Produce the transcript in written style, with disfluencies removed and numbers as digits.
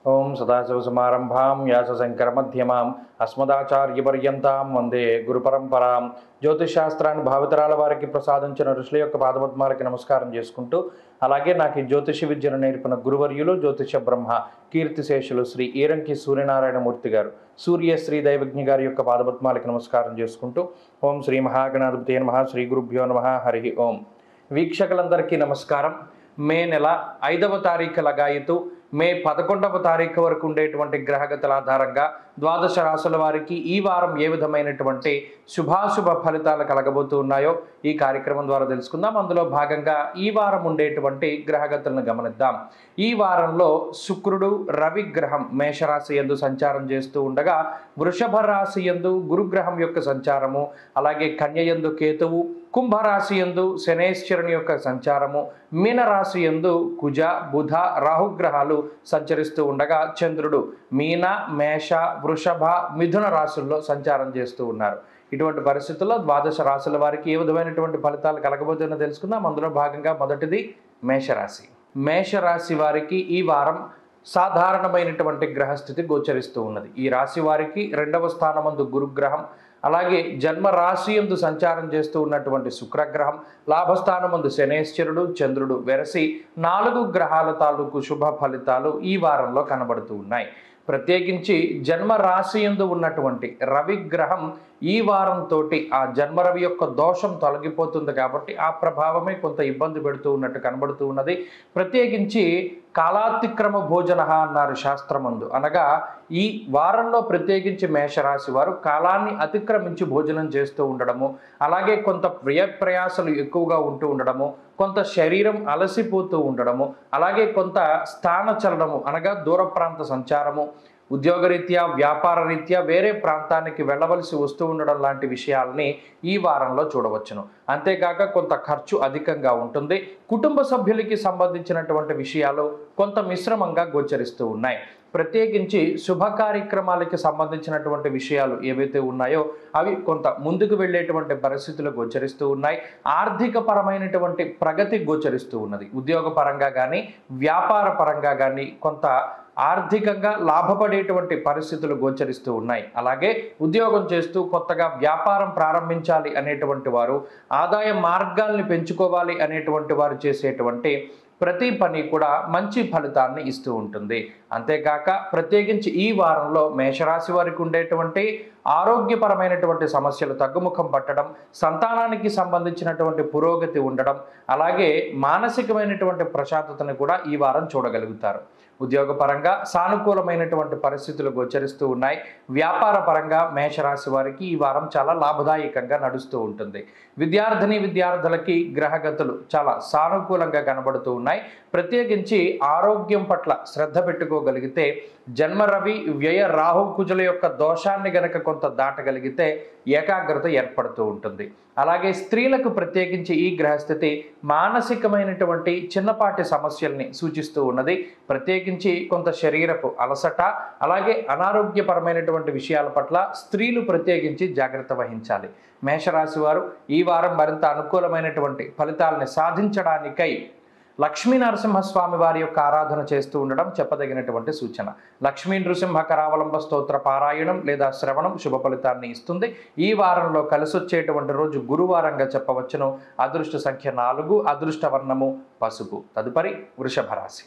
ఓం సదాశివసమారంభాం వ్యాసశంకరమధ్యమాం అస్మదాచార్యపర్యంతాం వందే గురుపరంపరాం. జ్యోతిషశాస్త్రాన్ని భావితరాల వారికి ప్రసాదించిన ఋషుల యొక్క పాదపద్మాలకి నమస్కారం చేసుకుంటూ, అలాగే నాకు ఈ జ్యోతిష విద్యను నేర్పిన గురువర్యులు జ్యోతిష బ్రహ్మ కీర్తిశేషులు శ్రీ ఈరంకి సూర్యనారాయణమూర్తి గారు, సూర్యశ్రీ దైవజ్ఞ గారి యొక్క పాదపద్మాలకి నమస్కారం చేసుకుంటూ, ఓం శ్రీ మహాగణాధిపతి నమః, శ్రీ గురుభ్యో నమః, హరి ఓం. వీక్షకులందరికీ నమస్కారం. మే నెల 5వ తారీఖు లగాయతు మే 11వ తారీఖు వరకు ఉండేటువంటి గ్రహగతుల ఆధారంగా ద్వాదశ రాశుల వారికి ఈ వారం ఏ విధమైనటువంటి శుభాశుభ ఫలితాలు కలగబోతూ ఉన్నాయో ఈ కార్యక్రమం ద్వారా తెలుసుకుందాం. అందులో భాగంగా ఈ వారం ఉండేటువంటి గ్రహగతులను గమనిద్దాం. ఈ వారంలో శుక్రుడు రవి గ్రహం మేషరాశి యందు సంచారం చేస్తూ ఉండగా, వృషభ రాశి యందు గురుగ్రహం యొక్క సంచారము, అలాగే కన్య యందు కేతువు, కుంభరాశి యందు శనేశ్వరుని యొక్క సంచారము, మీనరాశి యందు కుజ బుధ రాహుగ్రహాలు సంచరిస్తూ ఉండగా, చంద్రుడు మీన మేష వృషభ మిథున రాశుల్లో సంచారం చేస్తూ ఉన్నారు. ఇటువంటి పరిస్థితుల్లో ద్వాదశ రాశుల వారికి ఏ విధమైనటువంటి ఫలితాలు కలగబోతుందో తెలుసుకుందాం. అందులో భాగంగా మొదటిది మేషరాశి. మేషరాశి వారికి ఈ వారం సాధారణమైనటువంటి గ్రహస్థితి గోచరిస్తూ ఉన్నది. ఈ రాశి వారికి 2వ స్థానమందు గురుగ్రహం, అలాగే జన్మ రాశి యందు సంచారం చేస్తూ ఉన్నటువంటి శుక్రగ్రహం, లాభస్థానమందు శనేశ్వరుడు చంద్రుడు వెరసి 4 గ్రహాల తాలూకు శుభ ఫలితాలు ఈ వారంలో కనబడుతూ ఉన్నాయి. ప్రత్యేకించి జన్మ రాశి యందు ఉన్నటువంటి రవి గ్రహం ఈ వారంతో ఆ జన్మరవి యొక్క దోషం తొలగిపోతుంది కాబట్టి ఆ ప్రభావమే కొంత ఇబ్బంది పెడుతూ ఉన్నట్టు కనబడుతూ ఉన్నది. ప్రత్యేకించి కాలాతిక్రమ భోజన అన్నారు శాస్త్రమందు, అనగా ఈ వారంలో ప్రత్యేకించి మేషరాశి వారు కాలాన్ని అతిక్రమించి భోజనం చేస్తూ ఉండడము, అలాగే కొంత ప్రయాసలు ఎక్కువగా ఉంటూ ఉండడము, కొంత శరీరం అలసిపోతూ ఉండడము, అలాగే కొంత స్థాన చలనము అనగా దూర ప్రాంత సంచారము, ఉద్యోగరీత్యా వ్యాపార రీత్యా వేరే ప్రాంతానికి వెళ్ళవలసి వస్తూ ఉండడం లాంటి విషయాల్ని ఈ వారంలో చూడవచ్చును. అంతేకాక కొంత ఖర్చు అధికంగా ఉంటుంది. కుటుంబ సభ్యులకి సంబంధించినటువంటి విషయాలు కొంత మిశ్రమంగా గోచరిస్తూ ఉన్నాయి. ప్రత్యేకించి శుభ కార్యక్రమాలకి సంబంధించినటువంటి విషయాలు ఏవైతే ఉన్నాయో అవి కొంత ముందుకు వెళ్ళేటువంటి పరిస్థితులు గోచరిస్తూ ఉన్నాయి. ఆర్థిక పరమైనటువంటి ప్రగతి గోచరిస్తూ ఉన్నది. ఉద్యోగ పరంగా కానీ వ్యాపార పరంగా కానీ కొంత ఆర్థికంగా లాభపడేటువంటి పరిస్థితులు గోచరిస్తూ ఉన్నాయి. అలాగే ఉద్యోగం చేస్తూ కొత్తగా వ్యాపారం ప్రారంభించాలి అనేటువంటి వారు, ఆదాయ మార్గాల్ని పెంచుకోవాలి అనేటువంటి వారు చేసేటువంటి ప్రతి పని కూడా మంచి ఫలితాన్ని ఇస్తూ ఉంటుంది. అంతేకాక ప్రత్యేకించి ఈ వారంలో మేషరాశి వారికి ఉండేటువంటి ఆరోగ్యపరమైనటువంటి సమస్యలు తగ్గుముఖం పట్టడం, సంతానానికి సంబంధించినటువంటి పురోగతి ఉండడం, అలాగే మానసికమైనటువంటి ప్రశాంతతను కూడా ఈ వారం చూడగలుగుతారు. ఉద్యోగపరంగా సానుకూలమైనటువంటి పరిస్థితులు గోచరిస్తూ ఉన్నాయి. వ్యాపార పరంగా మేషరాశి వారికి ఈ వారం చాలా లాభదాయకంగా నడుస్తూ ఉంటుంది. విద్యార్థులకి గ్రహగతులు చాలా సానుకూలంగా కనబడుతూ ఉన్నాయి. ప్రత్యేకించి ఆరోగ్యం పట్ల శ్రద్ధ పెట్టుకోగలిగితే, జన్మరవి వ్యయ రాహు కుజుల యొక్క దోషాన్ని గనక కొంత దాటగలిగితే ఏకాగ్రత ఏర్పడుతూ ఉంటుంది. అలాగే స్త్రీలకు ప్రత్యేకించి ఈ గ్రహస్థితి మానసికమైనటువంటి చిన్నపాటి సమస్యల్ని సూచిస్తూ ఉన్నది. ప్రత్యేకించి కొంత శరీరపు అలసట, అలాగే అనారోగ్యపరమైనటువంటి విషయాల పట్ల స్త్రీలు ప్రత్యేకించి జాగ్రత్త వహించాలి. మేషరాశి వారు ఈ వారం మరింత అనుకూలమైనటువంటి ఫలితాలని సాధించడానికై లక్ష్మీ నరసింహస్వామి వారి యొక్క ఆరాధన చేస్తూ ఉండడం చెప్పదగినటువంటి సూచన. లక్ష్మీ నృసింహ కరావలంబ స్తోత్ర పారాయణం లేదా శ్రవణం శుభ ఫలితాన్ని ఇస్తుంది. ఈ వారంలో కలిసొచ్చేటువంటి రోజు గురువారంగా చెప్పవచ్చును. అదృష్ట సంఖ్య 4, అదృష్ట వర్ణము పసుపు. తదుపరి వృషభ రాశి.